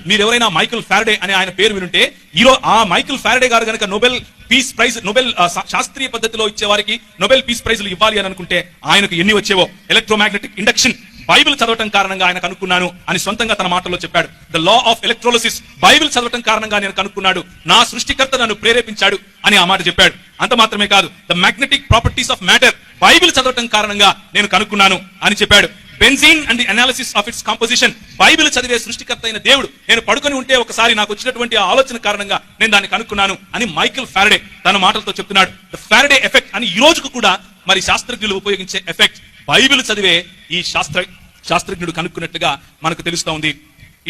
మీరు ఎవరైనా Michael Faraday అనే ఆయన పేరు వినుంటే ఈరోజు ఆ మైకిల్ ఫారడే గారు గనక నోబెల్ పీస్ ప్రైజ్, నోబెల్ శాస్త్రీయ పద్ధతిలో ఇచ్చే వారికి నోబెల్ పీస్ ప్రైజ్లు ఇవ్వాలి అని అనుకుంటే ఆయనకు ఎన్ని వచ్చేవో. ఎలక్ట్రోమాగ్నెటిక్ ఇండక్షన్ బైబిల్ చదవటం కారణంగా ఆయన కనుక్కున్నాను అని సొంతంగా తన మాటల్లో చెప్పాడు. ద లా ఆఫ్ ఎలక్ట్రోలిసిస్ బైబిల్ చదవటం కారణంగా నేను కనుక్కున్నాడు, నా సృష్టికర్త నన్ను ప్రేరేపించాడు అని ఆ మాట చెప్పాడు. అంత మాత్రమే కాదు, the magnetic properties of matter Bible చదవటం కారణంగా నేను కనుక్కున్నాను అని చెప్పాడు. Benzene and the analysis of it's composition Bible చదివే సృష్టికర్త అయిన దేవుడు నేను పడుకొని ఉంటే ఒకసారి నాకు వచ్చినటువంటి ఆ ఆలోచన కారణంగా నేను దాన్ని కనుక్కున్నాను అని మైకిల్ ఫారడే తన మాటలతో చెప్తున్నాడు. ద ఫారడే ఎఫెక్ట్ అని ఈ రోజుకు కూడా మరి శాస్త్రజ్ఞులు ఉపయోగించే ఎఫెక్ట్ బైబిల్ చదివే ఈ శాస్త్రజ్ఞుడు కనుక్కున్నట్లుగా మనకు తెలుస్తా ఉంది.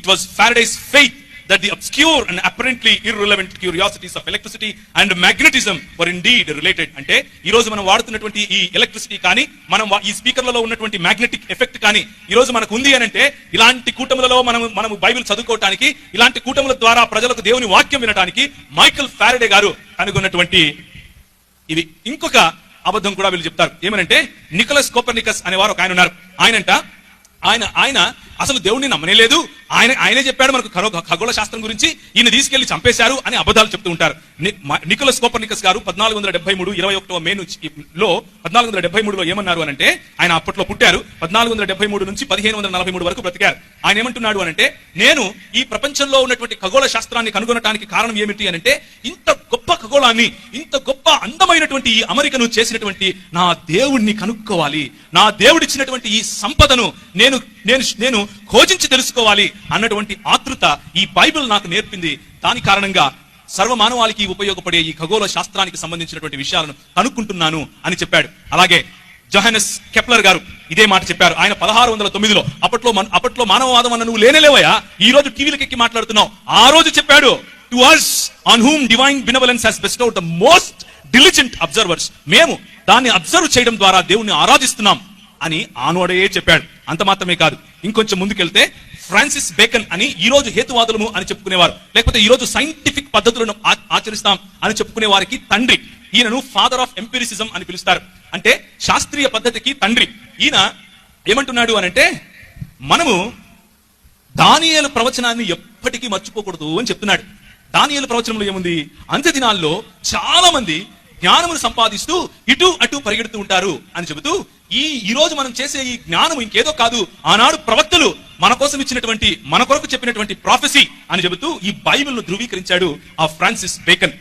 It was Faraday's faith that the obscure and apparently irrelevant curiosities of electricity and magnetism were indeed related. అంటే ఈ రోజు మనం వాడుతున్నటువంటి ఈ ఎలక్ట్రిసిటీ కానీ, మనం ఈ స్పీకర్లలో ఉన్నటువంటి మ్యాగ్నెటిక్ ఎఫెక్ట్ కానీ ఈ రోజు మనకు ఉంది అని అంటే, ఇలాంటి కూటములలో మనం బైబిల్ చదువుకోవడానికి, ఇలాంటి కూటముల ద్వారా ప్రజలకు దేవుని వాక్యం వినడానికి మైకిల్ ఫారడే గారు కనుగొన్నటువంటి ఇవి. ఇంకొక అబద్ధం కూడా వీళ్ళు చెప్తారు. ఏమనంటే, నికోలస్ కోపర్నికస్ అనేవారు ఒక ఆయన ఉన్నారు. ఆయన అసలు దేవుడిని నమ్మనేలేదు, ఆయనే చెప్పాడు మనకు ఖగోళ శాస్త్రం గురించి, ఈయన తీసుకెళ్లి చంపేశారు అని అబద్ధాలు చెప్తూ ఉంటారు. నికోలస్ కోపర్నికస్ గారు 1473 21 మే లో 1473లో ఏమన్నారు అనంటే, ఆయన అప్పట్లో పుట్టారు, 1473 నుంచి 1543 వరకు బ్రతికారు. ఆయన ఏమంటున్నాడు అనంటే, నేను ఈ ప్రపంచంలో ఉన్నటువంటి ఖగోళ శాస్త్రాన్ని కనుగొనడానికి కారణం ఏమిటి అనంటే, ఇంత గొప్ప ఖగోళాన్ని, ఇంత గొప్ప అందమైనటువంటి ఈ అమెరికను చేసినటువంటి నా దేవుణ్ణి కనుక్కోవాలి, నా దేవుడిచ్చినటువంటి ఈ సంపదను నేను ఖోజించి తెలుసుకోవాలి అన్నటువంటి ఆతృత ఈ బైబిల్ నాకు నేర్పింది. దాని కారణంగా సర్వమానవాళికి ఉపయోగపడే ఈ ఖగోళ శాస్త్రానికి సంబంధించినటువంటి విషయాలను కనుక్కుంటున్నాను అని చెప్పాడు. అలాగే జోహానెస్ కెప్లర్ గారు ఇదే మాట చెప్పారు. ఆయన 1609లో అప్పట్లో మానవవాదం అన్న నువ్వు లేనేలేవయా, ఈ రోజు టీవీలకు ఎక్కి మాట్లాడుతున్నావు, ఆ రోజు చెప్పాడు, to us on whom divine benevolence has bestowed the most diligent observers, మేము దాన్ని అబ్జర్వ్ చేయడం ద్వారా దేవుణ్ణి ఆరాధిస్తున్నాం అని ఆనోడే చెప్పాడు. అంత మాత్రమే కాదు, ఇంకొంచెం ముందుకెళ్తే ఫ్రాన్సిస్ బేకన్ అని ఈ రోజు హేతువాదులము అని చెప్పుకునేవారు, లేకపోతే ఈ రోజు సైంటిఫిక్ పద్ధతులను ఆచరిస్తాం అని చెప్పుకునే వారికి తండ్రి. ఈయనను ఫాదర్ ఆఫ్ ఎంపిరిసిజం అని పిలుస్తారు, అంటే శాస్త్రీయ పద్ధతికి తండ్రి. ఈయన ఏమంటున్నాడు అనంటే, మనము దానియేలు ప్రవచనాన్ని ఎప్పటికీ మర్చిపోకూడదు అని చెప్తున్నాడు. దానియేలు ప్రవచనంలో ఏముంది, అంత్య దినాల్లో చాలా మంది జ్ఞానమును సంపాదిస్తూ ఇటు అటు పరిగెడుతూ ఉంటారు అని చెబుతూ, ఈ రోజు మనం చేసే ఈ జ్ఞానం ఇంకేదో కాదు, ఆనాడు ప్రవక్తలు మన కోసం ఇచ్చినటువంటి, మన కొరకు చెప్పినటువంటి ప్రాఫెసీ అని చెబుతూ ఈ బైబిల్ను ధృవీకరించాడు ఆ ఫ్రాన్సిస్ బేకన్.